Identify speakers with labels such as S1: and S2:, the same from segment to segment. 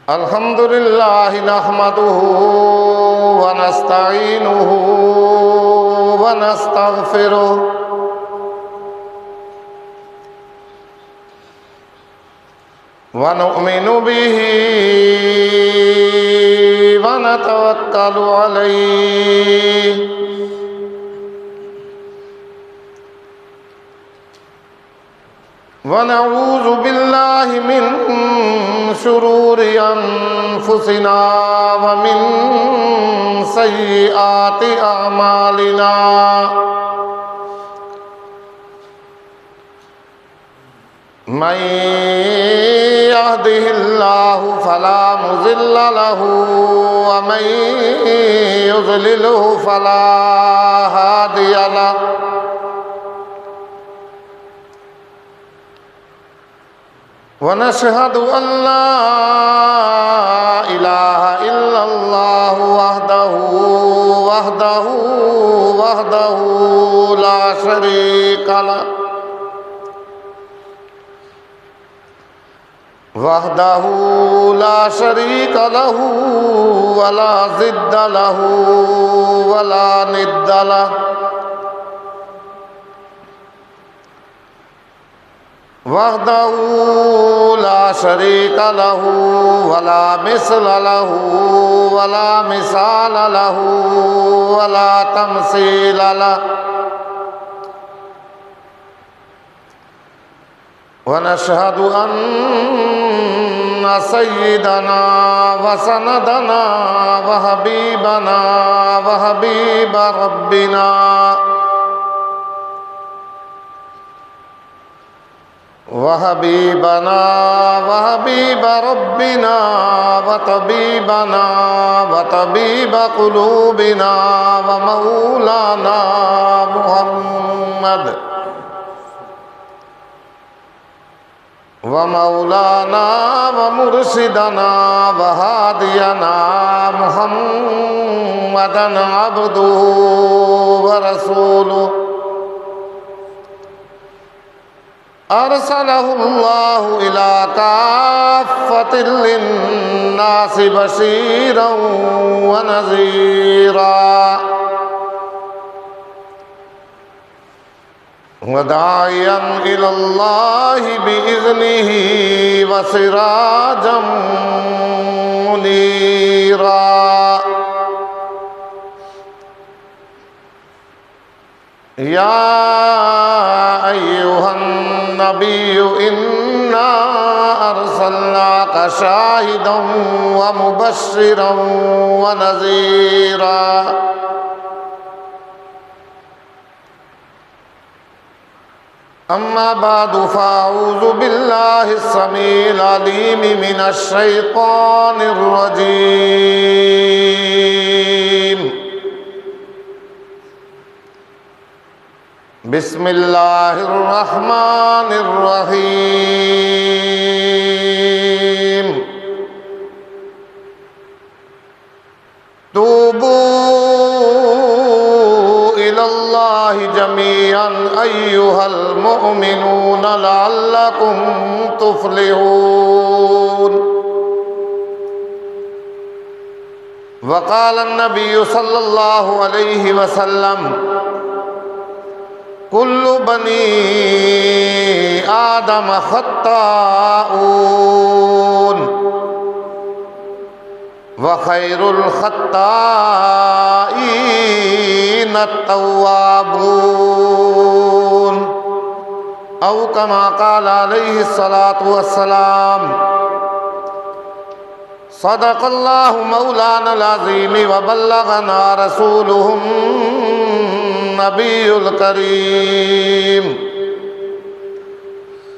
S1: الحمد لله نحمده ونستعينه ونستغفره ونؤمن به ونتوكل عليه ونعوذ بالله من شرور أنفسنا ومن سيئات أعمالنا من يهده الله فلا مضل له ومن يضلله فلا هادي له ونشهد أن لا إله إلا الله وحده لا شريك له ولا ضد له ولا ند له وحده لا شريك له ولا مثل له ولا مثال له ولا تمثيل له ونشهد أن سيدنا وسندنا وحبيب ربنا وحبيب ربنا وطبيب قلوبنا ومولانا محمد ومرشدنا وهادينا محمدا عبده ورسوله أرسله الله إلى كافة للناس بشيرا ونذيرا وداعيا إلى الله بإذنه وسراجا منيرا يا أيها النبي إنا أرسلناك شاهدا ومبشرا ونذيرا أما بعد فأعوذ بالله السميع العليم من الشيطان الرجيم بسم الله الرحمن الرحيم توبوا إلى الله جميعا أيها المؤمنون لعلكم تفلحون وقال النبي صلى الله عليه وسلم كل بني آدم خطاؤون وخير الخطائين التوابون أو كما قال عليه الصلاة والسلام صدق الله مولانا العظيم وبلغنا رسوله النبي الكريم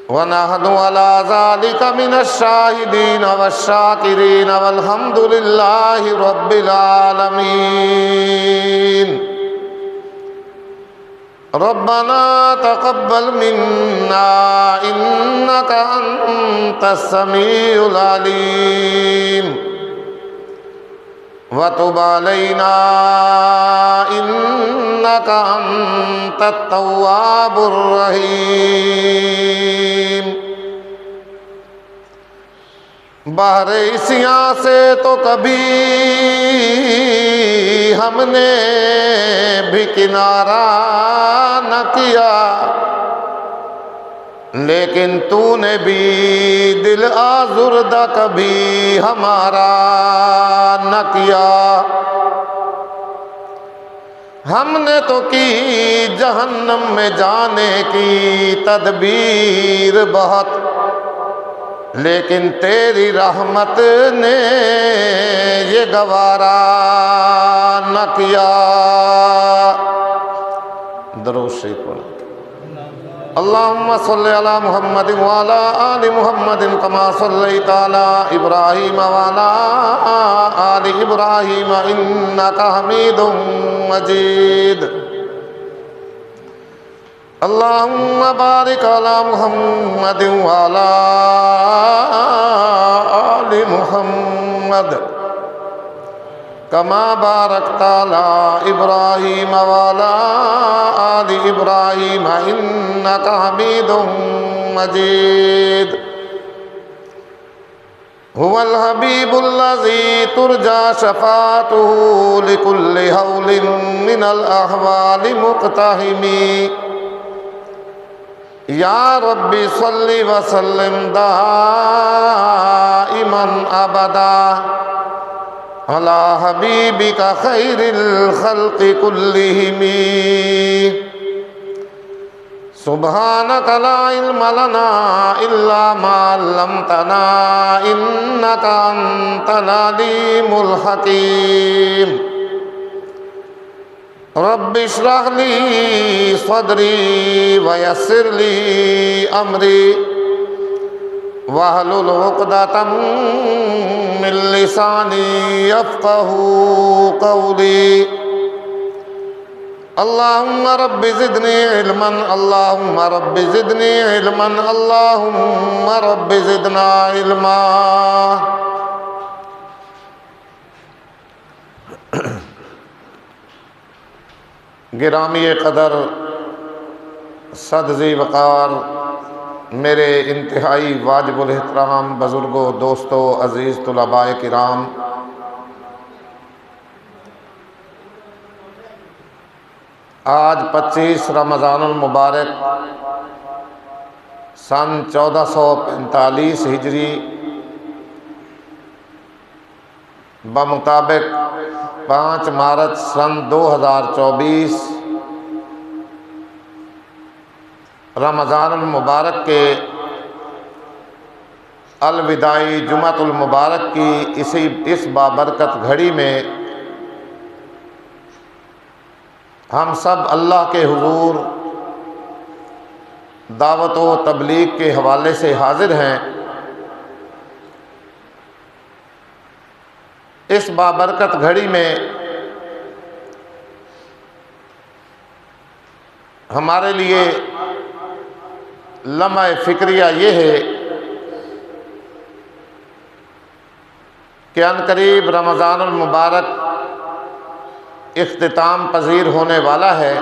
S1: ونحن على ذلك من الشاهدين والشاكرين والحمد لله رب العالمين ربنا تقبل منا إنك أنت السميع العليم وتب علينا إنك أنت التواب الرحيم۔ بحر عصیاں سے تو کبھی ہم نے بھی کنارہ نہ کیا، لیکن تو نے بھی دل آزردہ کبھی ہمارا نہ کیا۔ ہم نے تو کی جہنم میں جانے کی تدبیر بہت، لیکن تیری رحمت نے یہ گوارا نہ کیا۔ درود شریف پڑھیں۔ اللہم صلی علی محمد وعلی آل محمد کما صلیت علی ابراہیم وعلی آل ابراہیم انکا حمید مجید۔ اللہم بارک علی محمد وعلی آل محمد کما بارکت علی ابراہیم وعلی آل ابراہیم انکا حمید مجید۔ هو الحبیب الذی ترجى شفاعته لكل هول من الاحوال مقتحم۔ یا رب صل وسلم دائما ابدا علی حبیبک خیر الخلق کلہم۔ سبحانک لا علم لنا الا ما علمتنا انک انت العلیم الحکیم۔ رب اشرح لی صدری ویسر لی امری واحلل عقدۃ من لسانی یفقہوا قولی۔ اللہم رب زدنی علما، اللہم رب زدنی علما، اللہم رب زدنا علما۔ گرامی قدر، صد ذی وقار، میرے انتہائی واجب الاحترام بزرگوں، دوستوں، عزیز طلباء کرام، آج 25 رمضان المبارک سن 1445 ہجری بمطابق 5 مارچ سن 2024 رمضان المبارک کے الوداعی جمعۃ المبارک کی اس بابرکت گھڑی میں ہم سب اللہ کے حضور دعوت و تبلیغ کے حوالے سے حاضر ہیں۔ اس بابرکت گھڑی میں ہمارے لیے لمحہ فکریہ یہ ہے کہ عنقریب رمضان المبارک اختتام پذیر ہونے والا ہے۔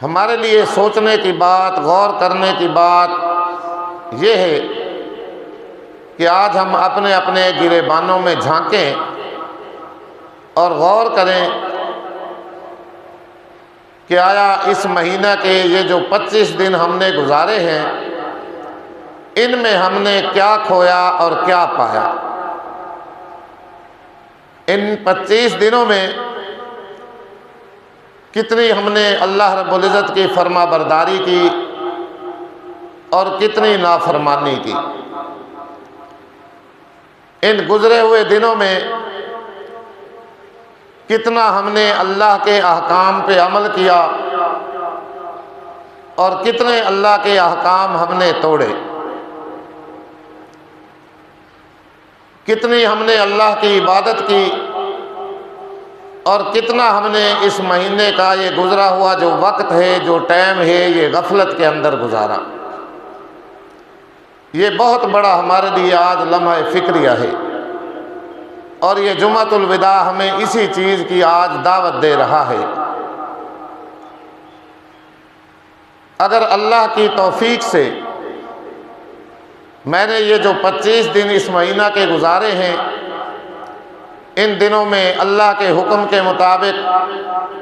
S1: ہمارے لیے سوچنے کی بات، غور کرنے کی بات یہ ہے کہ آج ہم اپنے اپنے گریبانوں میں جھانکیں اور غور کریں کہ آیا اس مہینہ کے یہ جو 25 دن ہم نے گزارے ہیں، ان میں ہم نے کیا کھویا اور کیا پایا۔ ان 25 دنوں میں کتنی ہم نے اللہ رب العزت کی فرما برداری کی اور کتنی نافرمانی کی۔ ان گزرے ہوئے دنوں میں کتنا ہم نے اللہ کے احکام پہ عمل کیا اور کتنے اللہ کے احکام ہم نے توڑے۔ کتنی ہم نے اللہ کی عبادت کی اور کتنا ہم نے اس مہینے کا یہ گزرا ہوا جو وقت ہے، جو ٹائم ہے، یہ غفلت کے اندر گزارا۔ یہ بہت بڑا ہمارے لیے آج لمحہ فکریہ ہے اور یہ جمعۃ الوداع ہمیں اسی چیز کی آج دعوت دے رہا ہے۔ اگر اللہ کی توفیق سے میں نے یہ جو 25 دن اس مہینہ کے گزارے ہیں، ان دنوں میں اللہ کے حکم کے مطابق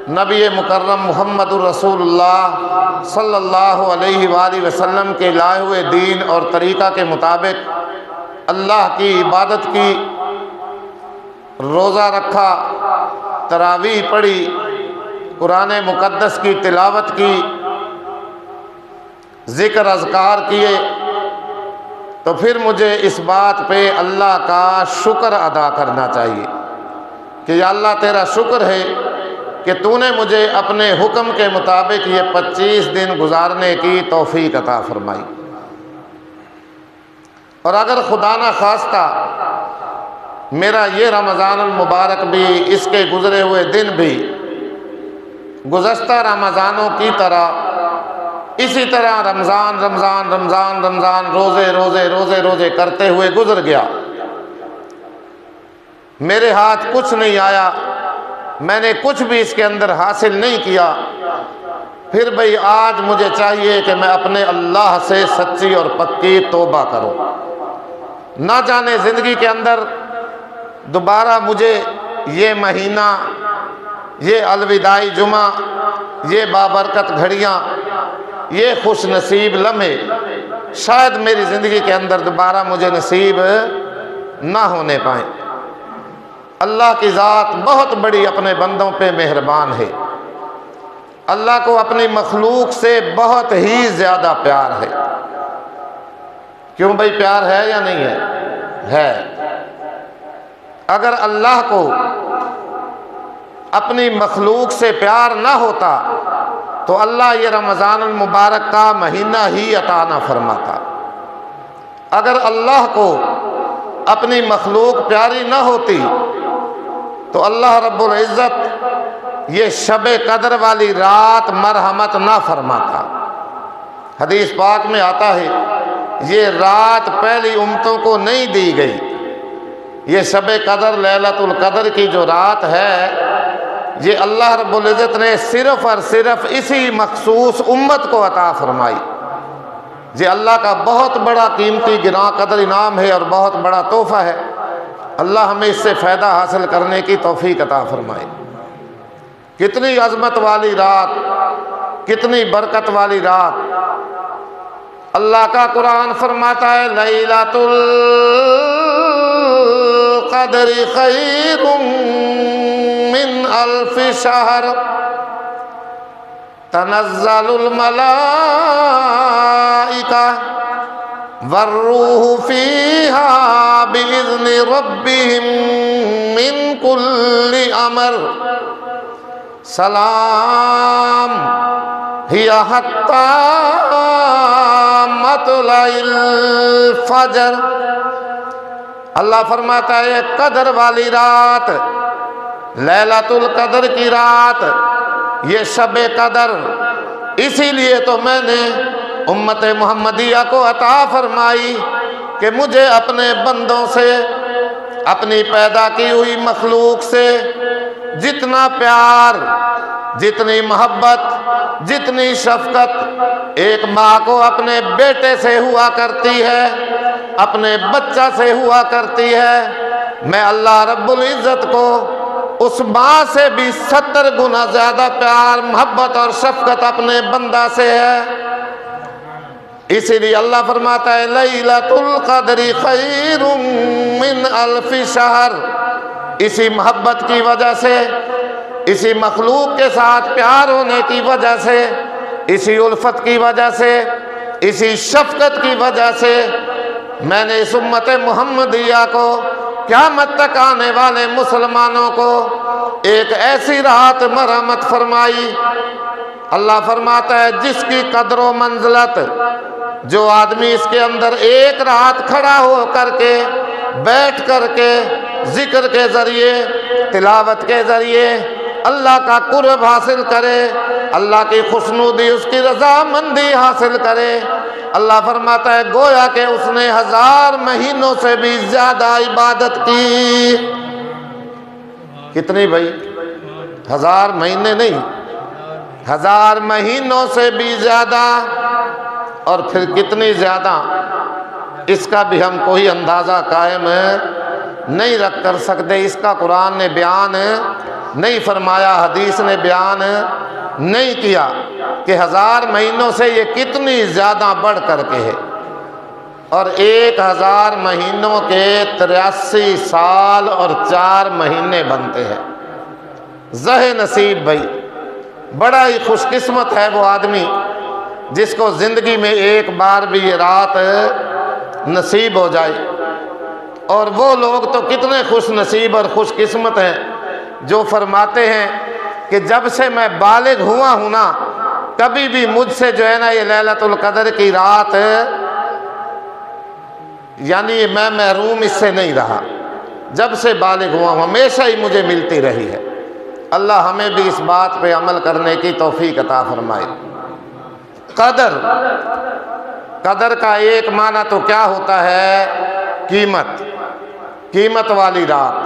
S1: نبی مکرم محمد الرسول اللہ صلی اللہ علیہ وآلہ وسلم کے لائے ہوئے دین اور طریقہ کے مطابق اللہ کی عبادت کی، روزہ رکھا، تراویح پڑھی، قرآن مقدس کی تلاوت کی، ذکر اذکار کیے، تو پھر مجھے اس بات پہ اللہ کا شکر ادا کرنا چاہیے کہ یا اللہ تیرا شکر ہے کہ تو نے مجھے اپنے حکم کے مطابق یہ 25 دن گزارنے کی توفیق عطا فرمائی۔ اور اگر خدا نہ خواستہ میرا یہ رمضان المبارک بھی، اس کے گزرے ہوئے دن بھی گزشتہ رمضانوں کی طرح اسی طرح رمضان رمضان رمضان رمضان روزے روزے روزے روزے کرتے ہوئے گزر گیا، میرے ہاتھ کچھ نہیں آیا، میں نے کچھ بھی اس کے اندر حاصل نہیں کیا، پھر بھئی آج مجھے چاہیے کہ میں اپنے اللہ سے سچی اور پکی توبہ کروں۔ نہ جانے زندگی کے اندر دوبارہ مجھے یہ مہینہ، یہ الوداعی جمعہ، یہ بابرکت گھڑیاں، یہ خوش نصیب لمحے شاید میری زندگی کے اندر دوبارہ مجھے نصیب نہ ہونے پائیں۔ اللہ کی ذات بہت بڑی اپنے بندوں پہ مہربان ہے۔ اللہ کو اپنی مخلوق سے بہت ہی زیادہ پیار ہے۔ کیوں بھائی، پیار ہے یا نہیں ہے؟ اگر اللہ کو اپنی مخلوق سے پیار نہ ہوتا تو اللہ یہ رمضان المبارک کا مہینہ ہی عطا نہ فرماتا۔ اگر اللہ کو اپنی مخلوق پیاری نہ ہوتی تو اللہ رب العزت یہ شب قدر والی رات مرحمت نہ فرماتا۔ حدیث پاک میں آتا ہے یہ رات پہلی امتوں کو نہیں دی گئی، یہ شب قدر لیلۃ القدر کی جو رات ہے یہ اللہ رب العزت نے صرف اور صرف اسی مخصوص امت کو عطا فرمائی۔ یہ اللہ کا بہت بڑا قیمتی گراں قدر انعام ہے اور بہت بڑا تحفہ ہے۔ اللہ ہمیں اس سے فائدہ حاصل کرنے کی توفیق عطا فرمائے۔ کتنی عظمت والی رات، کتنی برکت والی رات۔ اللہ کا قرآن فرماتا ہے لیلۃ القدر خیر من الف شہر تنزل الملائکہ والروح فیہا بإذن ربہم من کل امر سلام ہی حتی مطلع الفجر۔ اللہ فرماتا ہے قدر والی رات، لیلۃ القدر کی رات، یہ شب قدر، اسی لیے تو میں نے امت محمدیہ کو عطا فرمائی کہ مجھے اپنے بندوں سے، اپنی پیدا کی ہوئی مخلوق سے جتنا پیار، جتنی محبت، جتنی شفقت ایک ماں کو اپنے بیٹے سے ہوا کرتی ہے، اپنے بچہ سے ہوا کرتی ہے، میں اللہ رب العزت کو اس ماں سے بھی 70 گنا زیادہ پیار، محبت اور شفقت اپنے بندہ سے ہے۔ اسی لیے اللہ فرماتا ہے لیلۃ القدر خیر من الف شہر۔ اسی محبت کی وجہ سے، اسی مخلوق کے ساتھ پیار ہونے کی وجہ سے، اسی الفت کی وجہ سے، اسی شفقت کی وجہ سے میں نے اس امت محمدیہ کو، قیامت تک آنے والے مسلمانوں کو ایک ایسی رات مرحمت فرمائی۔ اللہ فرماتا ہے جس کی قدر و منزلت، جو آدمی اس کے اندر ایک رات کھڑا ہو کر کے، بیٹھ کر کے، ذکر کے ذریعے، تلاوت کے ذریعے اللہ کا قرب حاصل کرے، اللہ کی خوشنودی، اس کی رضامندی حاصل کرے، اللہ فرماتا ہے گویا کہ اس نے 1000 مہینوں سے بھی زیادہ عبادت کی۔ کتنی بھائی؟ 1000 مہینے نہیں، 1000 مہینوں سے بھی زیادہ، اور پھر کتنی زیادہ اس کا بھی ہم کوئی اندازہ قائم نہیں رکھ کر سکتے۔ اس کا قرآن نے بیان نہیں فرمایا، حدیث نے بیان نہیں کیا کہ 1000 مہینوں سے یہ کتنی زیادہ بڑھ کر کے ہے۔ اور 1000 مہینوں کے 83 سال اور 4 مہینے بنتے ہیں۔ زہ نصیب بھائی، بڑا ہی خوش قسمت ہے وہ آدمی جس کو زندگی میں ایک بار بھی یہ رات نصیب ہو جائے۔ اور وہ لوگ تو کتنے خوش نصیب اور خوش قسمت ہیں جو فرماتے ہیں کہ جب سے میں بالغ ہوا ہوں نا، کبھی بھی مجھ سے جو ہے نا یہ لیلۃ القدر کی رات یعنی میں محروم اس سے نہیں رہا۔ جب سے بالغ ہوا ہوں ہمیشہ ہی مجھے ملتی رہی ہے۔ اللہ ہمیں بھی اس بات پہ عمل کرنے کی توفیق عطا فرمائے۔ قدر، قدر کا ایک معنی تو کیا ہوتا ہے؟ قیمت، قیمت والی رات،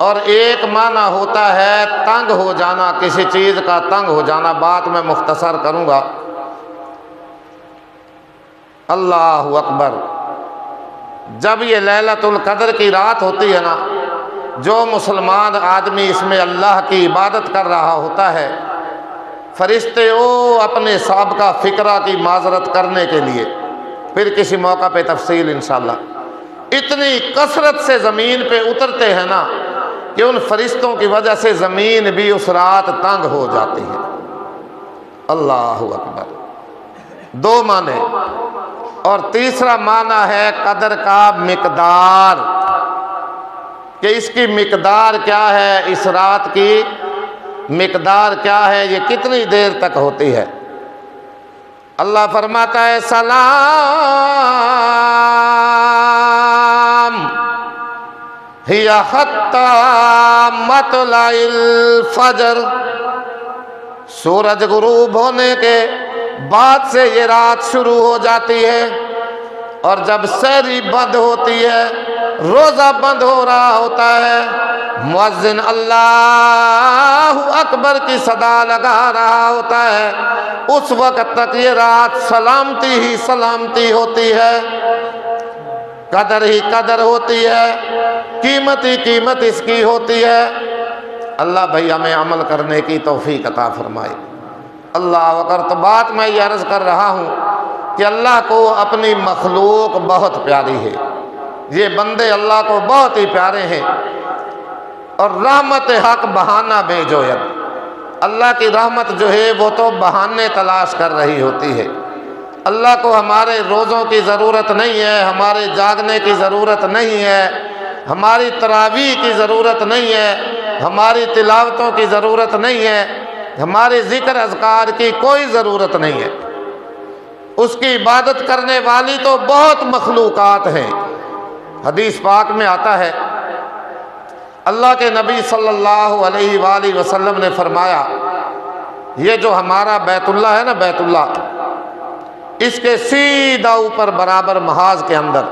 S1: اور ایک معنی ہوتا ہے تنگ ہو جانا، کسی چیز کا تنگ ہو جانا۔ بات میں مختصر کروں گا۔ اللہ اکبر، جب یہ لیلۃ القدر کی رات ہوتی ہے نا، جو مسلمان آدمی اس میں اللہ کی عبادت کر رہا ہوتا ہے، فرشتے اپنے سابقہ فکرہ کی معذرت کرنے کے لیے، پھر کسی موقع پہ تفصیل انشاءاللہ، اتنی کثرت سے زمین پہ اترتے ہیں نا کہ ان فرشتوں کی وجہ سے زمین بھی اس رات تنگ ہو جاتی ہے۔ اللہ اکبر، 2 معنی۔ اور تیسرا معنی ہے قدر کا مقدار، کہ اس کی مقدار کیا ہے، اس رات کی مقدار کیا ہے، یہ کتنی دیر تک ہوتی ہے۔ اللہ فرماتا ہے سلام ہی حتی مطلع الفجر، سورج غروب ہونے کے بعد سے یہ رات شروع ہو جاتی ہے، اور جب سحری بند ہوتی ہے، روزہ بند ہو رہا ہوتا ہے، مؤذن اللہ اکبر کی صدا لگا رہا ہوتا ہے، اس وقت تک یہ رات سلامتی ہی سلامتی ہوتی ہے، قدر ہی قدر ہوتی ہے، قیمت ہی قیمت اس کی ہوتی ہے۔ اللہ بھائی ہمیں عمل کرنے کی توفیق عطا فرمائے۔ اللہ اکبر۔ تو بات میں یہ عرض کر رہا ہوں کہ اللہ کو اپنی مخلوق بہت پیاری ہے، یہ بندے اللہ کو بہت ہی پیارے ہیں، اور رحمت حق بہانہ بے جوید، اللہ کی رحمت جو ہے وہ تو بہانے تلاش کر رہی ہوتی ہے۔ اللہ کو ہمارے روزوں کی ضرورت نہیں ہے، ہمارے جاگنے کی ضرورت نہیں ہے، ہماری تراویح کی ضرورت نہیں ہے، ہماری تلاوتوں کی ضرورت نہیں ہے، ہمارے ذکر اذکار کی کوئی ضرورت نہیں ہے۔ اس کی عبادت کرنے والی تو بہت مخلوقات ہیں۔ حدیث پاک میں آتا ہے، اللہ کے نبی صلی اللہ علیہ وآلہ وسلم نے فرمایا، یہ جو ہمارا بیت اللہ ہے نا، بیت اللہ، اس کے سیدھا اوپر برابر محاذ کے اندر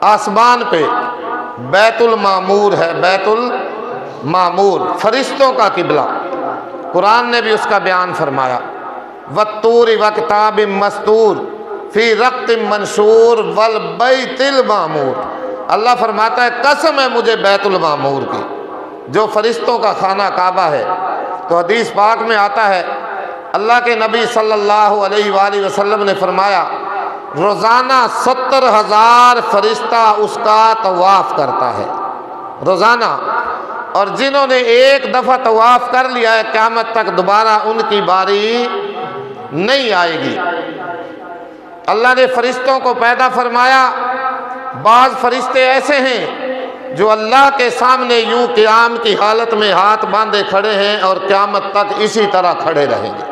S1: آسمان پہ بیت المعمور ہے، بیت المعمور، فرشتوں کا قبلہ۔ قرآن نے بھی اس کا بیان فرمایا، وَالطُّورِ وَكِتَابٍ مَّسْطُورٍ فِي رَقٍّ مَّنشُورٍ وَالْبَيْتِ الْمَعْمُورِ۔ اللہ فرماتا ہے قسم ہے مجھے بیت المعمور کی، جو فرشتوں کا خانہ کعبہ ہے۔ تو حدیث پاک میں آتا ہے، اللہ کے نبی صلی اللہ علیہ وآلہ وسلم نے فرمایا، روزانہ 70,000 فرشتہ اس کا طواف کرتا ہے، روزانہ۔ اور جنہوں نے ایک دفعہ طواف کر لیا ہے، قیامت تک دوبارہ ان کی باری نہیں آئے گی۔ اللہ نے فرشتوں کو پیدا فرمایا، بعض فرشتے ایسے ہیں جو اللہ کے سامنے یوں قیام کی حالت میں ہاتھ باندھے کھڑے ہیں اور قیامت تک اسی طرح کھڑے رہیں گے۔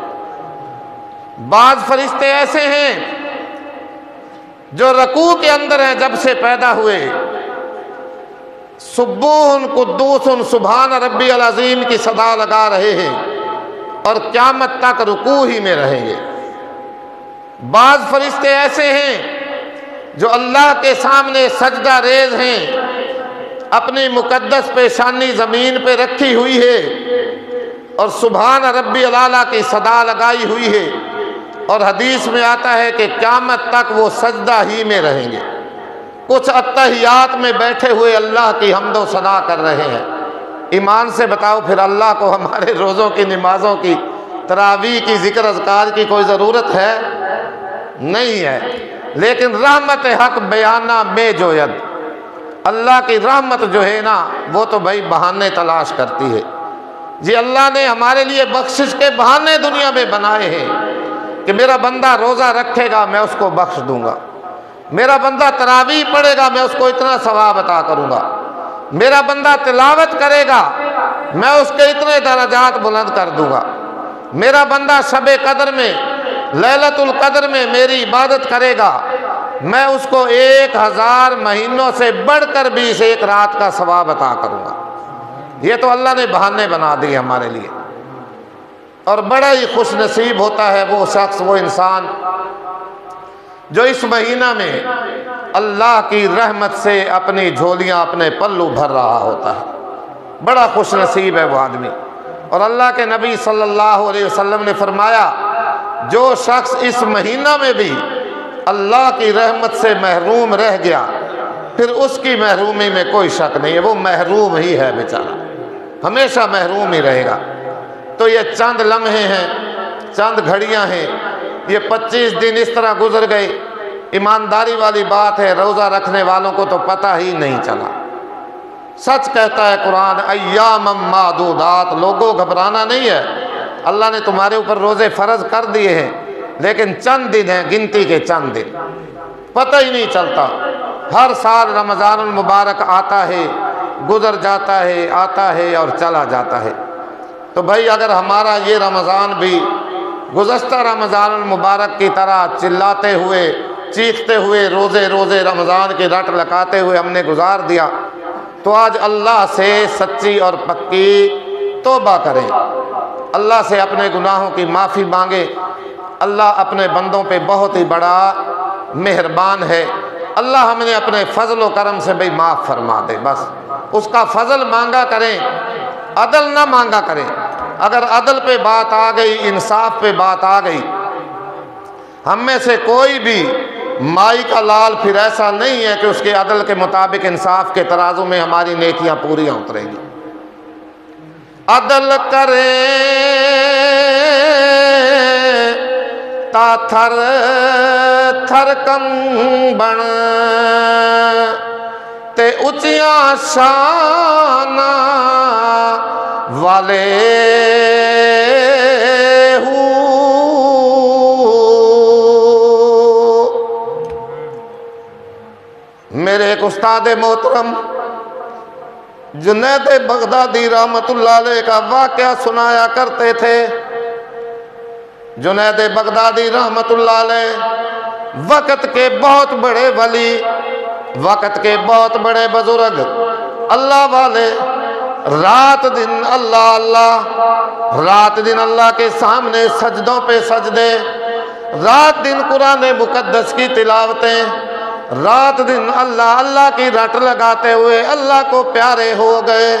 S1: بعض فرشتے ایسے ہیں جو رکوع کے اندر ہیں، جب سے پیدا ہوئے، سبوح قدوس سبحان ربی العظیم کی صدا لگا رہے ہیں، اور قیامت تک رکوع ہی میں رہیں گے۔ بعض فرشتے ایسے ہیں جو اللہ کے سامنے سجدہ ریز ہیں، اپنی مقدس پیشانی زمین پہ رکھی ہوئی ہے اور سبحان ربی الاعلیٰ کی صدا لگائی ہوئی ہے، اور حدیث میں آتا ہے کہ قیامت تک وہ سجدہ ہی میں رہیں گے۔ کچھ اتحیات میں بیٹھے ہوئے اللہ کی حمد و ثنا کر رہے ہیں۔ ایمان سے بتاؤ پھر اللہ کو ہمارے روزوں کی، نمازوں کی، تراویح کی، ذکر اذکار کی کوئی ضرورت ہے؟ نہیں ہے۔ لیکن رحمت حق بیانہ میں جوید، اللہ کی رحمت جو ہے نا وہ تو بھائی بہانے تلاش کرتی ہے۔ جی اللہ نے ہمارے لیے بخشش کے بہانے دنیا میں بنائے ہیں کہ میرا بندہ روزہ رکھے گا میں اس کو بخش دوں گا، میرا بندہ تراویح پڑھے گا میں اس کو اتنا ثواب عطا کروں گا، میرا بندہ تلاوت کرے گا میں اس کے اتنے درجات بلند کر دوں گا، میرا بندہ شب قدر میں، لیلۃ القدر میں میری عبادت کرے گا میں اس کو 1000 مہینوں سے بڑھ کر بھی اس ایک رات کا ثواب عطا کروں گا۔ یہ تو اللہ نے بہانے بنا دیے ہمارے لیے۔ اور بڑا ہی خوش نصیب ہوتا ہے وہ شخص، وہ انسان جو اس مہینہ میں اللہ کی رحمت سے اپنی جھولیاں، اپنے پلو بھر رہا ہوتا ہے۔ بڑا خوش نصیب ہے وہ آدمی۔ اور اللہ کے نبی صلی اللہ علیہ وسلم نے فرمایا جو شخص اس مہینہ میں بھی اللہ کی رحمت سے محروم رہ گیا پھر اس کی محرومی میں کوئی شک نہیں ہے، وہ محروم ہی ہے بیچارہ، ہمیشہ محروم ہی رہے گا۔ تو یہ چند لمحے ہیں، چند گھڑیاں ہیں، یہ 25 دن اس طرح گزر گئے۔ ایمانداری والی بات ہے روزہ رکھنے والوں کو تو پتہ ہی نہیں چلا۔ سچ کہتا ہے قرآن، ایام معدودات، لوگوں گھبرانا نہیں ہے، اللہ نے تمہارے اوپر روزے فرض کر دیے ہیں لیکن چند دن ہیں، گنتی کے چند دن، پتہ ہی نہیں چلتا۔ ہر سال رمضان المبارک آتا ہے، گزر جاتا ہے، آتا ہے اور چلا جاتا ہے۔ تو بھائی اگر ہمارا یہ رمضان بھی گزشتہ رمضان المبارک کی طرح چلاتے ہوئے، چیختے ہوئے، روزے روزے رمضان کی رٹ لگاتے ہوئے ہم نے گزار دیا تو آج اللہ سے سچی اور پکی توبہ کریں، اللہ سے اپنے گناہوں کی معافی مانگیں۔ اللہ اپنے بندوں پہ بہت ہی بڑا مہربان ہے، اللہ ہم نے اپنے فضل و کرم سے بھی معاف فرما دے، بس اس کا فضل مانگا کریں، عدل نہ مانگا کریں۔ اگر عدل پہ بات آ گئی، انصاف پہ بات آ گئی، ہم میں سے کوئی بھی مائی کا لال پھر ایسا نہیں ہے کہ اس کے عدل کے مطابق انصاف کے ترازو میں ہماری نیکیاں پوریاں اتریں گی۔ عدل کریں تا تھر تھر کم بن تے اچیاں شان والے میرے ایک استاد محترم جنید بغدادی رحمت اللہ علیہ کا واقعہ سنایا کرتے تھے۔ جنید بغدادی رحمت اللہ علیہ وقت کے بہت بڑے ولی، وقت کے بہت بڑے بزرگ، اللہ والے، رات دن اللہ اللہ، رات دن اللہ کے سامنے سجدوں پہ سجدے، رات دن قرآن مقدس کی تلاوتیں، رات دن اللہ اللہ کی رٹ لگاتے ہوئے اللہ کو پیارے ہو گئے،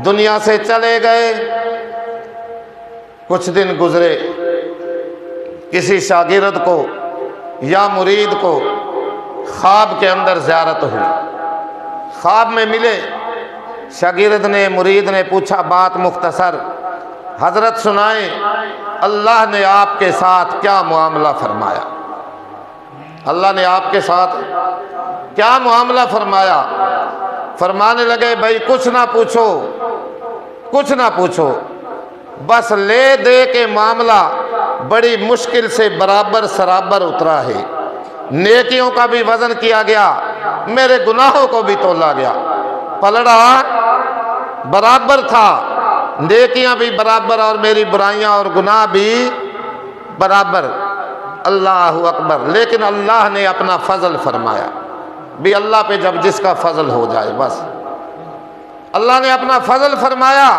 S1: دنیا سے چلے گئے۔ کچھ دن گزرے، کسی شاگرد کو یا مرید کو خواب کے اندر زیارت ہوئی، خواب میں ملے، شاگرد نے، مرید نے پوچھا بات مختصر، حضرت سنائیں اللہ نے آپ کے ساتھ کیا معاملہ فرمایا، اللہ نے آپ کے ساتھ کیا معاملہ فرمایا؟ فرمانے لگے بھائی کچھ نہ پوچھو، کچھ نہ پوچھو، بس لے دے کے معاملہ بڑی مشکل سے برابر سرابر اترا ہے، نیکیوں کا بھی وزن کیا گیا، میرے گناہوں کو بھی تولا گیا، پلڑا برابر تھا، نیکیاں بھی برابر اور میری برائیاں اور گناہ بھی برابر، اللہ اکبر۔ لیکن اللہ نے اپنا فضل فرمایا، بھی اللہ پہ جب جس کا فضل ہو جائے بس، اللہ نے اپنا فضل فرمایا۔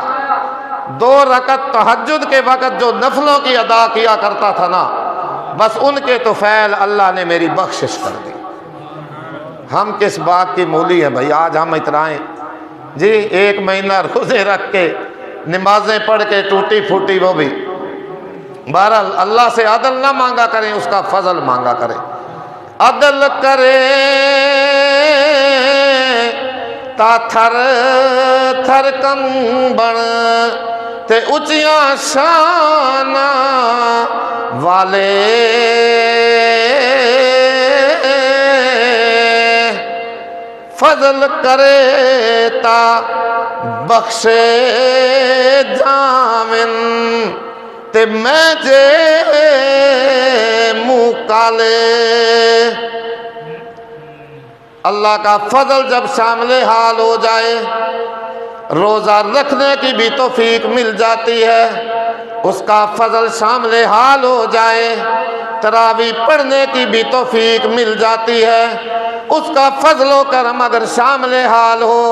S1: 2 رکعت تہجد کے وقت جو نفلوں کی ادا کیا کرتا تھا نا، بس ان کے طفیل اللہ نے میری بخشش کر دی۔ ہم کس باغ کی مولی ہیں بھائی، آج ہم اترائیں جی؟ 1 مہینہ روزے رکھ کے نمازیں پڑھ کے ٹوٹی پھوٹی وہ بھی۔ بہرحال اللہ سے عدل نہ مانگا کریں، اس کا فضل مانگا کریں۔ عدل کرے تا تھر تھر کم بن تے اچیاں شاناں والے، فضل کرے تا بخشے جاون تے میں جے منہ کالے۔ اللہ کا فضل جب شامل حال ہو جائے، روزہ رکھنے کی بھی توفیق مل جاتی ہے، اس کا فضل شامل حال ہو جائے، تراویح پڑھنے کی بھی توفیق مل جاتی ہے، اس کا فضل و کرم اگر شامل حال ہو،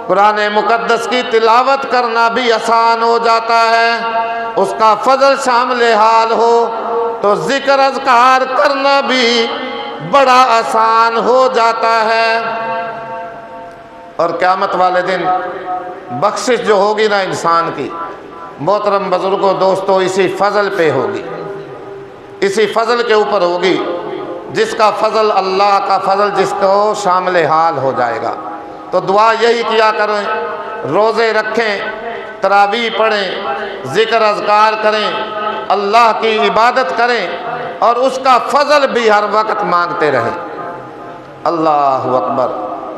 S1: قرآن مقدس کی تلاوت کرنا بھی آسان ہو جاتا ہے، اس کا فضل شامل حال ہو تو ذکر اذکار کرنا بھی بڑا آسان ہو جاتا ہے۔ اور قیامت والے دن بخشش جو ہوگی نا انسان کی، محترم بزرگوں دوستوں، اسی فضل پہ ہوگی، اسی فضل کے اوپر ہوگی، جس کا فضل اللہ کا فضل جس کو شامل حال ہو جائے گا۔ تو دعا یہی کیا کریں، روزے رکھیں، تراویح پڑھیں، ذکر اذکار کریں، اللہ کی عبادت کریں، اور اس کا فضل بھی ہر وقت مانگتے رہیں۔ اللہ اکبر۔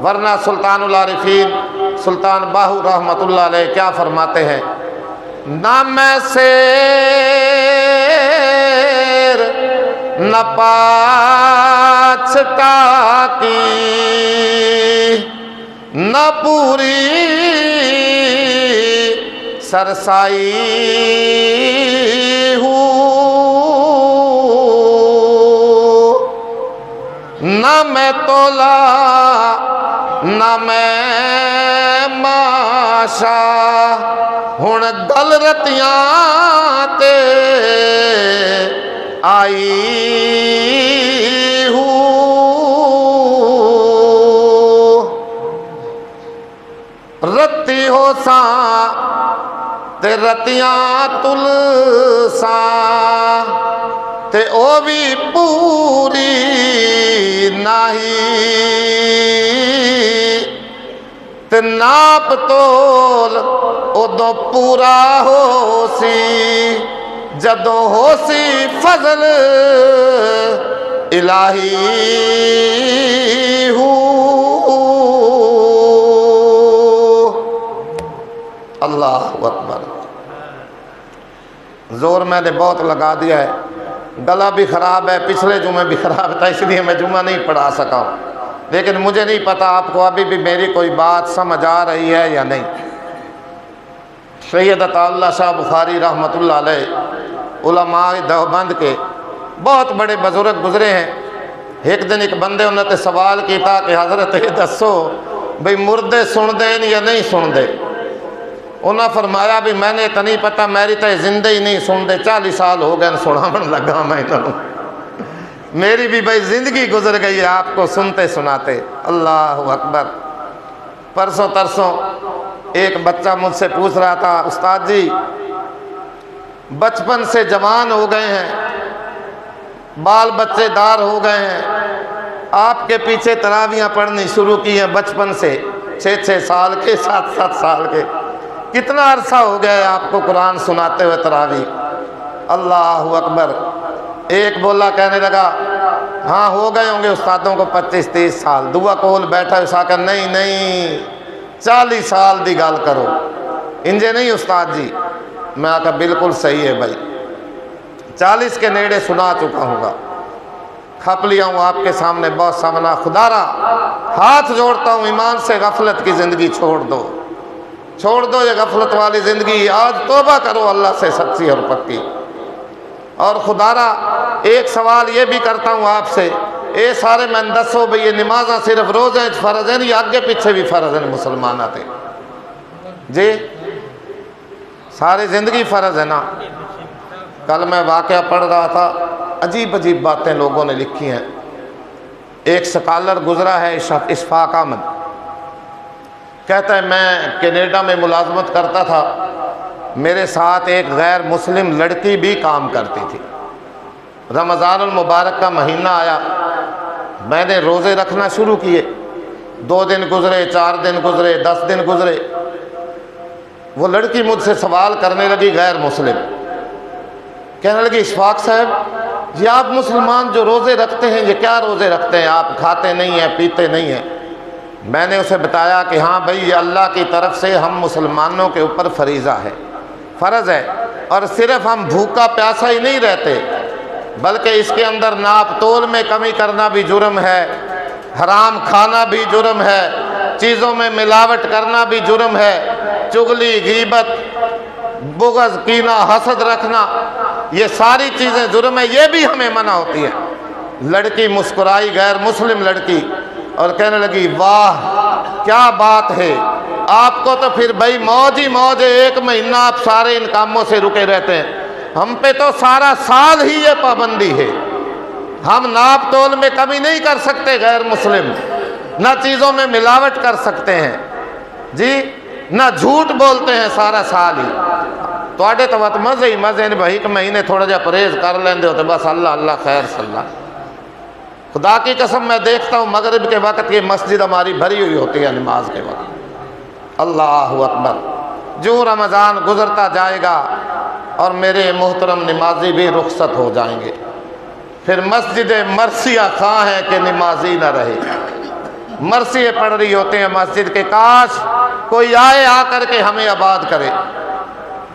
S1: ورنہ سلطان العارفین سلطان باہو رحمۃ اللہ علیہ کیا فرماتے ہیں؟ نہ میں سیر نہ پاچھٹا کی، نہ پوری سرسائی ہوں، نہ میں تولا نہ میں ماشا، ہن گل رتیاں تے آئی ہوں۔ رتی ہو ساں تے رتیاں تل ساں تے او بھی پوری نہیں، تے ناپ تول ادو پورا ہو سی جدو ہو سی فضل الہی ہو۔ اللہ اکبر۔ زور میں نے بہت لگا دیا ہے، گلا بھی خراب ہے، پچھلے جمعے بھی خراب تھا، اس لیے میں جمعہ نہیں پڑھا سکا ہوں، لیکن مجھے نہیں پتا آپ کو ابھی بھی میری کوئی بات سمجھ آ رہی ہے یا نہیں۔ سید عطا اللہ شاہ بخاری رحمۃ اللہ علیہ علماء دیوبند کے بہت بڑے بزرگ گزرے ہیں۔ ایک دن ایک بندے انہوں نے سوال کیا کہ حضرت یہ دسو بھئی مردے سن دے یا نہیں سن دے؟ انہوں نے فرمایا بھی میں نے تو نہیں پتا، میری تو زندہ ہی نہیں سن دے، 40 سال ہو گئے سناون لگا میں انہوں، میری بھی بھائی زندگی گزر گئی ہے آپ کو سنتے سناتے۔ اللہ اکبر۔ پرسوں ترسوں ایک بچہ مجھ سے پوچھ رہا تھا، استاد جی بچپن سے جوان ہو گئے ہیں، بال بچے دار ہو گئے ہیں، آپ کے پیچھے تراویحاں پڑھنی شروع کی ہیں بچپن سے، 6 سال کے 7 سال کے، کتنا عرصہ ہو گیا ہے آپ کو قرآن سناتے ہوئے تراویح؟ اللہ اکبر۔ ایک بولا کہنے لگا ہاں ہو گئے ہوں گے استادوں کو 25-30 سال۔ دعا کول بیٹھا اس آکر نہیں 40 سال دی گال کرو، انجے نہیں استاد جی؟ میں آکا بالکل صحیح ہے بھائی، 40 کے نیڑے سنا چکا ہوں گا، کھپ لیا ہوں آپ کے سامنے بہت سامنا۔ خدا را ہاتھ جوڑتا ہوں، ایمان سے غفلت کی زندگی چھوڑ دو، چھوڑ دو یہ غفلت والی زندگی، آج توبہ کرو اللہ سے سچی اور پکی۔ اور خدا را ایک سوال یہ بھی کرتا ہوں آپ سے، اے سارے میں دسو بھئی یہ نمازاں صرف روزیں فرض ہیں یا آگے پیچھے بھی فرض ہیں مسلمان آتے جی؟ ساری زندگی فرض ہے نا؟ کل میں واقعہ پڑھ رہا تھا، عجیب عجیب باتیں لوگوں نے لکھی ہیں۔ ایک سکالر گزرا ہے اشفاق احمد، کہتا ہے میں کینیڈا میں ملازمت کرتا تھا، میرے ساتھ ایک غیر مسلم لڑکی بھی کام کرتی تھی۔ رمضان المبارک کا مہینہ آیا، میں نے روزے رکھنا شروع کیے، 2 دن گزرے، 4 دن گزرے، 10 دن گزرے، وہ لڑکی مجھ سے سوال کرنے لگی، غیر مسلم، کہنے لگی اشفاق صاحب یہ آپ مسلمان جو روزے رکھتے ہیں یہ کیا روزے رکھتے ہیں؟ آپ کھاتے نہیں ہیں، پیتے نہیں ہیں۔ میں نے اسے بتایا کہ ہاں بھائی یہ اللہ کی طرف سے ہم مسلمانوں کے اوپر فریضہ ہے، فرض ہے، اور صرف ہم بھوکا پیاسا ہی نہیں رہتے بلکہ اس کے اندر ناپ تول میں کمی کرنا بھی جرم ہے، حرام کھانا بھی جرم ہے، چیزوں میں ملاوٹ کرنا بھی جرم ہے، چغلی، غیبت، بغض، کینہ، حسد رکھنا، یہ ساری چیزیں جرم ہے، یہ بھی ہمیں منع ہوتی ہے۔ لڑکی مسکرائی، غیر مسلم لڑکی، اور کہنے لگی واہ کیا بات ہے، آپ کو تو پھر بھائی موج ہی موج ہے، 1 مہینہ آپ سارے ان کاموں سے رکے رہتے ہیں، ہم پہ تو سارا سال ہی یہ پابندی ہے، ہم ناپ تول میں کمی نہیں کر سکتے غیر مسلم، نہ چیزوں میں ملاوٹ کر سکتے ہیں جی، نہ جھوٹ بولتے ہیں سارا سال ہی، توڑے تو وقت مزے ہی مزے ہیں بھائی کہ مہینے تھوڑا جا پرہیز کر لیندے ہوتے، بس اللہ اللہ خیر صلی اللہ۔ خدا کی قسم میں دیکھتا ہوں مغرب کے وقت یہ مسجد ہماری بھری ہوئی ہوتی ہے نماز کے وقت، اللہ اکبر۔ جو رمضان گزرتا جائے گا اور میرے محترم نمازی بھی رخصت ہو جائیں گے، پھر مسجد مرثیہ خواہ ہے کہ نمازی نہ رہے، مرثیے پڑھ رہی ہوتے ہیں مسجد کے، کاش کوئی آئے آ کر کے ہمیں آباد کرے۔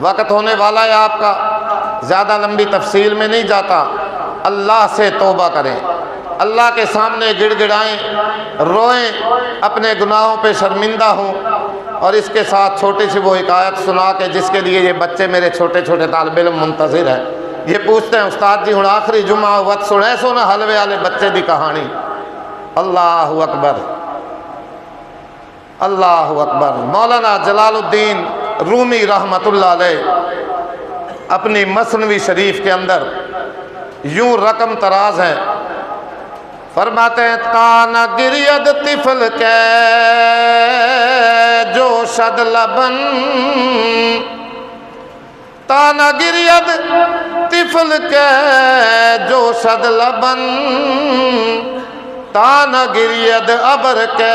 S1: وقت ہونے والا ہے آپ کا، زیادہ لمبی تفصیل میں نہیں جاتا، اللہ سے توبہ کریں، اللہ کے سامنے گڑ گڑائیں، روئیں، اپنے گناہوں پہ شرمندہ ہوں، اور اس کے ساتھ چھوٹی سی وہ حکایت سنا کے جس کے لیے یہ بچے میرے چھوٹے چھوٹے طالب علم منتظر ہیں، یہ پوچھتے ہیں استاد جی ہن آخری جمعہ وقت سنے سو نا حلوے والے بچے دی کہانی۔ اللہ اکبر، اللہ اکبر۔ مولانا جلال الدین رومی رحمۃ اللہ علیہ اپنی مثنوی شریف کے اندر یوں رقم تراز ہیں، فرماتے ہیں تانا گرید طفل کے جو شد لبن، تانا گرید طفل کے جو شد لبن، تانا گرید ابر کے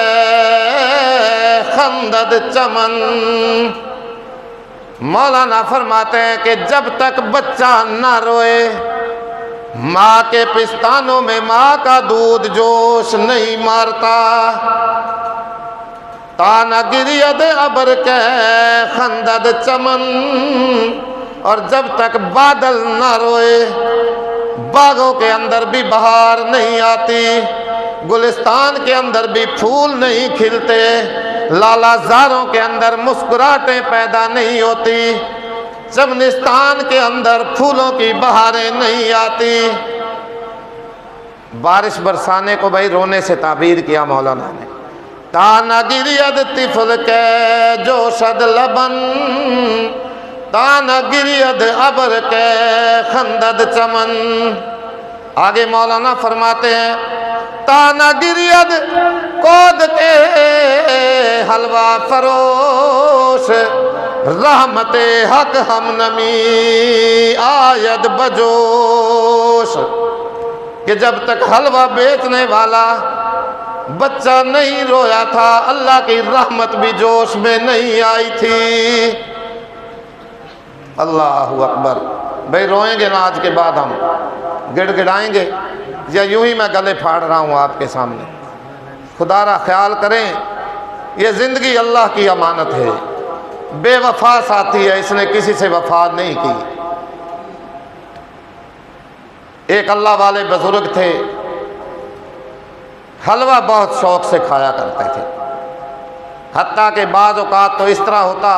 S1: خندد چمن۔ مولانا فرماتے ہیں کہ جب تک بچہ نہ روئے، ماں کے پستانوں میں ماں کا دودھ جوش نہیں مارتا، تانا گرید ابر کے خندد چمن، اور جب تک بادل نہ روئے باغوں کے اندر بھی بہار نہیں آتی، گلستان کے اندر بھی پھول نہیں کھلتے، لالا زاروں کے اندر مسکراہٹیں پیدا نہیں ہوتی، چمنستان کے اندر پھولوں کی بہاریں نہیں آتی۔ بارش برسانے کو بھائی رونے سے تعبیر کیا مولانا نے، تانا گرید طفل کے جو شد لبن، تانا گرید ابر کے خندد چمن۔ آگے مولانا فرماتے ہیں تانا گرید کود کے حلوہ فروش، رحمت حق ہم نمی آید بجوش، کہ جب تک حلوہ بیچنے والا بچہ نہیں رویا تھا اللہ کی رحمت بھی جوش میں نہیں آئی تھی۔ اللہ اکبر۔ بھئی روئیں گے نا آج کے بعد، ہم گڑ گڑائیں گے یا یوں ہی میں گلے پھاڑ رہا ہوں آپ کے سامنے؟ خدا را خیال کریں، یہ زندگی اللہ کی امانت ہے، بے وفا ساتھی ہے، اس نے کسی سے وفا نہیں کی۔ ایک اللہ والے بزرگ تھے، حلوہ بہت شوق سے کھایا کرتے تھے، حتیٰ کہ بعض اوقات تو اس طرح ہوتا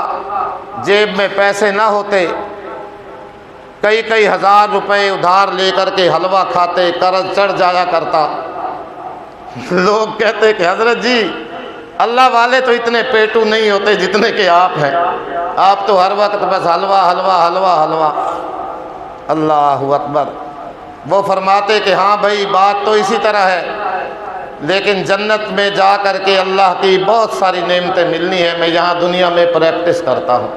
S1: جیب میں پیسے نہ ہوتے، کئی ہزار روپے ادھار لے کر کے حلوہ کھاتے، قرض چڑھ جایا کرتا۔ لوگ کہتے کہ حضرت جی اللہ والے تو اتنے پیٹو نہیں ہوتے جتنے کہ آپ ہیں، آپ تو ہر وقت بس حلوہ حلوہ حلوہ حلوہ۔ اللہ اکبر۔ وہ فرماتے کہ ہاں بھائی بات تو اسی طرح ہے، لیکن جنت میں جا کر کے اللہ کی بہت ساری نعمتیں ملنی ہیں. میں یہاں دنیا میں پریکٹس کرتا ہوں،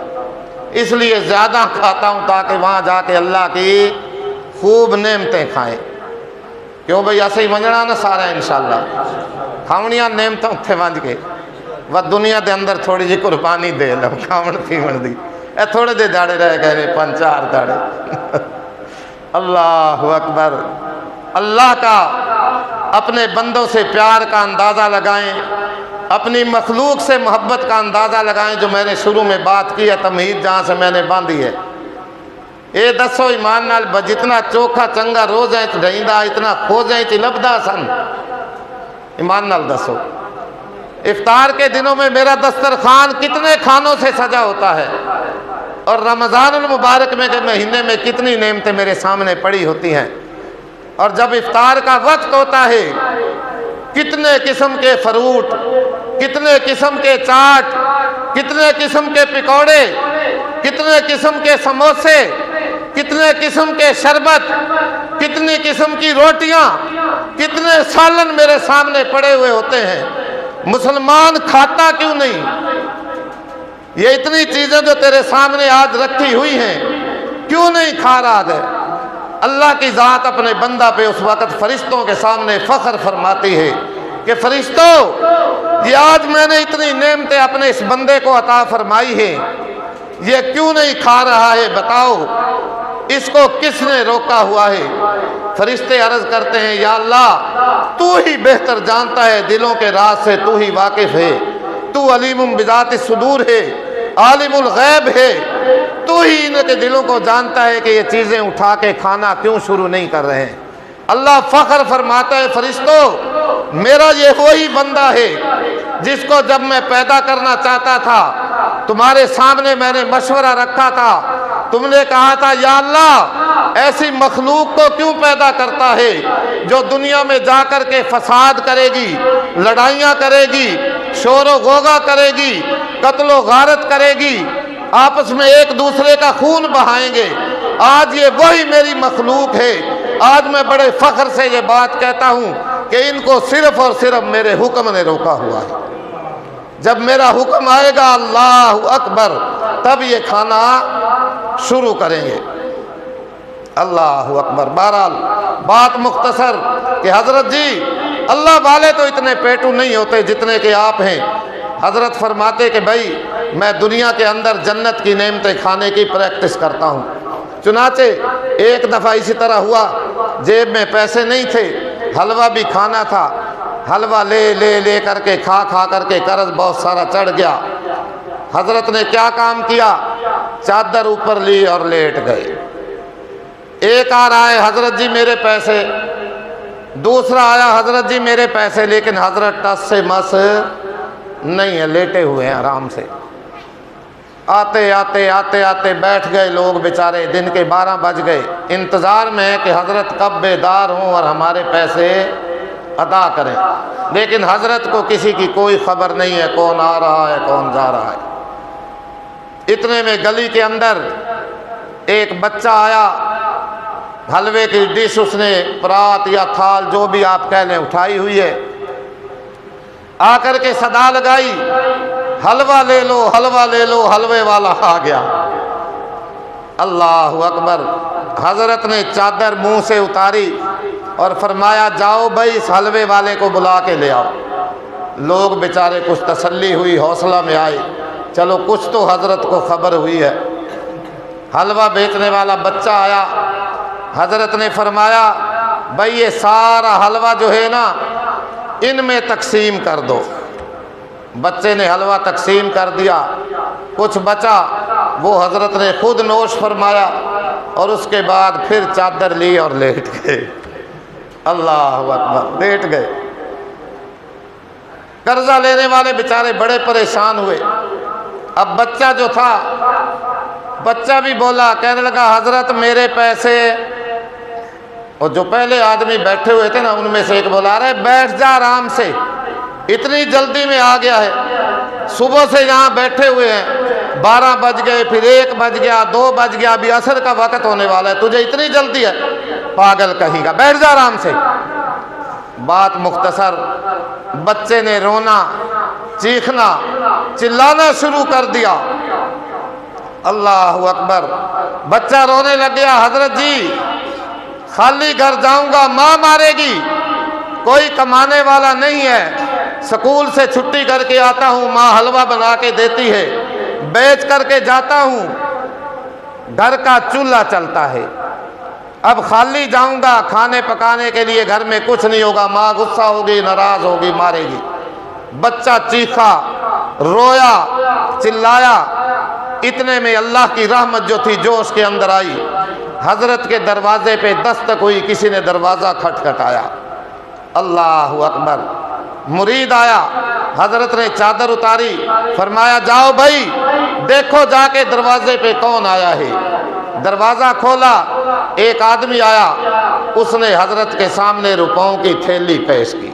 S1: اس لیے زیادہ کھاتا ہوں تاکہ وہاں جا کے اللہ کی خوب نعمتیں کھائیں. کیوں بھئی ایسے ہی ونجنا نہ سارا انشاءاللہ کھاونیاں نعمتوں تھے ونج کے وہ دنیا دے اندر تھوڑی جی قربانی دے لو کھاون پیون دی. اے تھوڑے دے داڑے رہ گئے 5-4 داڑے. اللہ اکبر. اللہ کا اپنے بندوں سے پیار کا اندازہ لگائیں، اپنی مخلوق سے محبت کا اندازہ لگائیں. جو میں نے شروع میں بات کی ہے تمہید جہاں سے میں نے باندھی ہے، اے دسو ایمان نال جتنا چوکھا چنگا روز ہے رہندا اتنا کھوج ہے لبدا سن. ایمان نال دسو افطار کے دنوں میں میرا دسترخوان کتنے کھانوں سے سجا ہوتا ہے، اور رمضان المبارک میں کے مہینے میں کتنی نعمتیں میرے سامنے پڑی ہوتی ہیں. اور جب افطار کا وقت ہوتا ہے کتنے قسم کے فروٹ، کتنے قسم کے چاٹ، کتنے قسم کے پکوڑے، کتنے قسم کے سموسے، کتنے قسم کے شربت، کتنی قسم کی روٹیاں، کتنے سالن میرے سامنے پڑے ہوئے ہوتے ہیں. مسلمان کھاتا کیوں نہیں؟ یہ اتنی چیزیں جو تیرے سامنے آج رکھی ہوئی ہیں کیوں نہیں کھا رہا ہے؟ اللہ کی ذات اپنے بندہ پہ اس وقت فرشتوں کے سامنے فخر فرماتی ہے کہ فرشتوں، یہ آج میں نے اتنی نعمتیں اپنے اس بندے کو عطا فرمائی ہے، یہ کیوں نہیں کھا رہا ہے؟ بتاؤ اس کو کس نے روکا ہوا ہے؟ فرشتے عرض کرتے ہیں یا اللہ تو ہی بہتر جانتا ہے، دلوں کے راز سے تو ہی واقف ہے، تو علیم بذات الصدور ہے، عالم الغیب ہے، تو ہی ان کے دلوں کو جانتا ہے کہ یہ چیزیں اٹھا کے کھانا کیوں شروع نہیں کر رہے ہیں. اللہ فخر فرماتا ہے فرشتوں، میرا یہ وہی بندہ ہے جس کو جب میں پیدا کرنا چاہتا تھا تمہارے سامنے میں نے مشورہ رکھا تھا، تم نے کہا تھا یا اللہ ایسی مخلوق کو کیوں پیدا کرتا ہے جو دنیا میں جا کر کے فساد کرے گی، لڑائیاں کرے گی، شور و غوغا کرے گی، قتل و غارت کرے گی، آپس میں ایک دوسرے کا خون بہائیں گے. آج یہ وہی میری مخلوق ہے. آج میں بڑے فخر سے یہ بات کہتا ہوں کہ ان کو صرف اور صرف میرے حکم نے روکا ہوا ہے. جب میرا حکم آئے گا اللہ اکبر تب یہ کھانا شروع کریں گے. اللہ اکبر. بہرحال بات مختصر کہ حضرت جی اللہ والے تو اتنے پیٹو نہیں ہوتے جتنے کہ آپ ہیں. حضرت فرماتے کہ بھائی میں دنیا کے اندر جنت کی نعمتیں کھانے کی پریکٹس کرتا ہوں. چنانچہ ایک دفعہ اسی طرح ہوا، جیب میں پیسے نہیں تھے، حلوہ بھی کھانا تھا، حلوہ لے کر کے کھا کر کے قرض بہت سارا چڑھ گیا. حضرت نے کیا کام کیا؟ چادر اوپر لی اور لیٹ گئے. ایک آ رہا ہے حضرت جی میرے پیسے، دوسرا آیا حضرت جی میرے پیسے، لیکن حضرت ٹس سے مس نہیں ہے، لیٹے ہوئے ہیں آرام سے. آتے بیٹھ گئے لوگ بیچارے. دن کے 12 بج گئے، انتظار میں ہے کہ حضرت کب بیدار ہوں اور ہمارے پیسے ادا کریں. لیکن حضرت کو کسی کی کوئی خبر نہیں ہے کون آ رہا ہے کون جا رہا ہے. اتنے میں گلی کے اندر ایک بچہ آیا، حلوے کی ڈش اس نے پرات یا تھال جو بھی آپ کہہ لیں اٹھائی ہوئی ہے، آ کر کے صدا لگائی حلوہ لے لو حلوہ لے لو. حلوے والا آ گیا. اللہ اکبر. حضرت نے چادر منہ سے اتاری اور فرمایا جاؤ بھائی اس حلوے والے کو بلا کے لے آؤ. لوگ بیچارے کچھ تسلی ہوئی، حوصلہ میں آئے، چلو کچھ تو حضرت کو خبر ہوئی ہے. حلوہ بیچنے والا بچہ آیا. حضرت نے فرمایا بھائی یہ سارا حلوہ جو ہے نا ان میں تقسیم کر دو. بچے نے حلوہ تقسیم کر دیا، کچھ بچا وہ حضرت نے خود نوش فرمایا اور اس کے بعد پھر چادر لی اور لیٹ گئے. اللہ اکبر. لیٹ گئے. قرضہ لینے والے بیچارے بڑے پریشان ہوئے. اب بچہ جو تھا بچہ بھی بولا، کہنے لگا حضرت میرے پیسے. اور جو پہلے آدمی بیٹھے ہوئے تھے نا ان میں سے ایک بولا رہے بیٹھ جا آرام سے، اتنی جلدی میں آ گیا ہے، صبح سے یہاں بیٹھے ہوئے ہیں، 12 بج گئے، پھر 1 بج گیا، 2 بج گیا، ابھی عصر کا وقت ہونے والا ہے، تجھے اتنی جلدی ہے؟ پاگل کہیں گا، بیٹھ جا آرام سے. بات مختصر، بچے نے رونا، چیخنا، چلانا شروع کر دیا۔ اللہ اکبر، بچہ رونے لگ گیا، حضرت جی خالی گھر جاؤں گا، ماں مارے گی، کوئی کمانے والا نہیں ہے، سکول سے چھٹی کر کے آتا ہوں، ماں حلوہ بنا کے دیتی ہے، بیچ کر کے جاتا ہوں، گھر کا چولہا چلتا ہے، اب خالی جاؤں گا کھانے پکانے کے لیے، گھر میں کچھ نہیں ہوگا، ماں غصہ ہوگی، ناراض ہوگی، مارے گی۔ بچہ چیخا، رویا، چلایا، اتنے میں اللہ کی رحمت جو تھی جوش کے اندر آئی، حضرت کے دروازے پہ دستک ہوئی، کسی نے دروازہ کھٹکھٹایا۔ اللہ اکبر، مرید آیا، حضرت نے چادر اتاری، فرمایا جاؤ بھائی دیکھو جا کے دروازے پہ کون آیا ہے۔ دروازہ کھولا، ایک آدمی آیا، اس نے حضرت کے سامنے روپوں کی تھیلی پیش کی،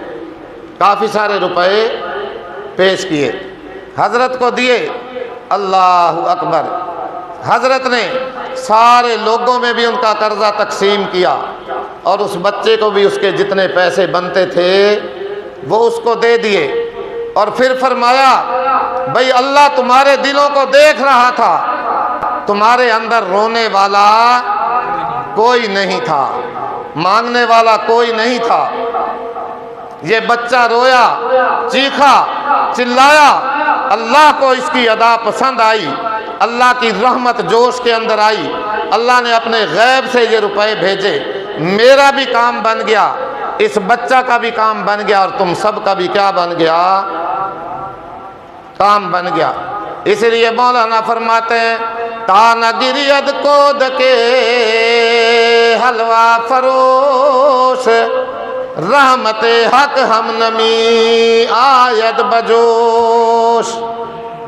S1: کافی سارے روپے پیش کیے، حضرت کو دیے۔ اللہ اکبر، حضرت نے سارے لوگوں میں بھی ان کا قرضہ تقسیم کیا، اور اس بچے کو بھی اس کے جتنے پیسے بنتے تھے وہ اس کو دے دیے، اور پھر فرمایا بھئی اللہ تمہارے دلوں کو دیکھ رہا تھا، تمہارے اندر رونے والا کوئی نہیں تھا، مانگنے والا کوئی نہیں تھا۔ یہ بچہ رویا، چیخا، چلایا، اللہ کو اس کی ادا پسند آئی، اللہ کی رحمت جوش کے اندر آئی، اللہ نے اپنے غیب سے یہ روپے بھیجے، میرا بھی کام بن گیا، اس بچہ کا بھی کام بن گیا، اور تم سب کا بھی کیا بن گیا؟ کام بن گیا۔ اس لیے مولانا فرماتے ہیں تانا گرید کو دکے حلوہ فروش، رحمت حق ہم نمی آیت بجوش۔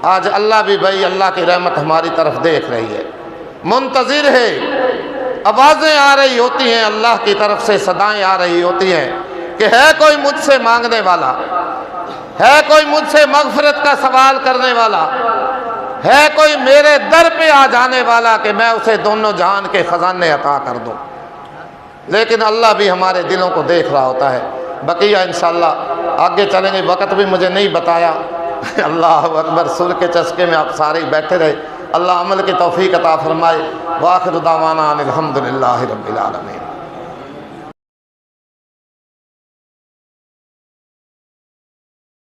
S1: آج اللہ بھی بھائی اللہ کی رحمت ہماری طرف دیکھ رہی ہے، منتظر ہے، آوازیں آ رہی ہوتی ہیں اللہ کی طرف سے، صدائیں آ رہی ہوتی ہیں کہ ہے کوئی مجھ سے مانگنے والا، ہے کوئی مجھ سے مغفرت کا سوال کرنے والا، ہے کوئی میرے در پہ آ جانے والا کہ میں اسے دونوں جہان کے خزانے عطا کر دوں۔ لیکن اللہ بھی ہمارے دلوں کو دیکھ رہا ہوتا ہے۔ بقیہ انشاءاللہ آگے چلیں گے، وقت بھی مجھے نہیں بتایا۔ اللہ اکبر، سر کے چسکے میں آپ سارے بیٹھے رہے، اللہ عمل کی توفیق عطا فرمائے۔ وآخر دعوانا ان الحمدللہ رب العالمین۔